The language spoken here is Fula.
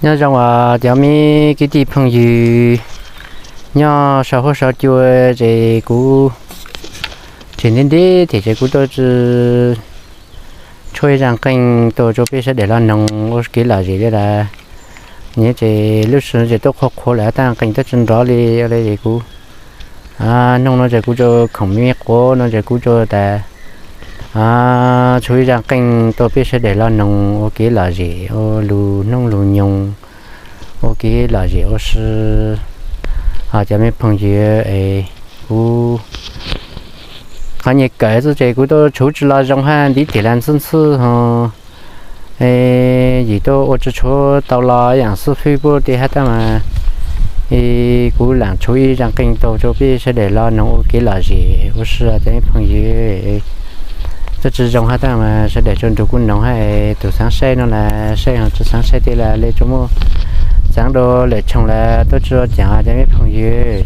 nhớ rằng là giờ mi cái gì phong gì nhớ sau hôm sau chưa thì cú chỉ nên đi thì chỉ cú tôi chỉ chơi rằng kênh tôi cho biết sẽ để làm nông cái là gì đấy là như chỉ lúc xưa chỉ tôi khó lại tăng kênh tôi chân rõ đi ở đây thì cú nông nó chỉ cú cho không biết có nó chỉ cú cho ta chơi rằng kênh tôi biết sẽ để làm nông cái là gì ô lù nông lù nhung ok là gì ó sư cho mấy phong gì ấy cú hay như cái gì chơi cú tôi chú chỉ là trong hàng đi tiền sân sư ha gì tôi ở chỗ tàu làอย่างsư phi bố thì hết mà cú làm chú ý rằng kinh tôi cho biết sẽ để lo nông ok là gì ó sư cho mấy phong gì tôi chỉ trong hết mà sẽ để cho tụi quân nông hay từ sáng sớm nó là sớm hàng từ sáng sớm thì là lên chỗ mua sáng đó để trồng là tôi chưa trả cho mấy phong gì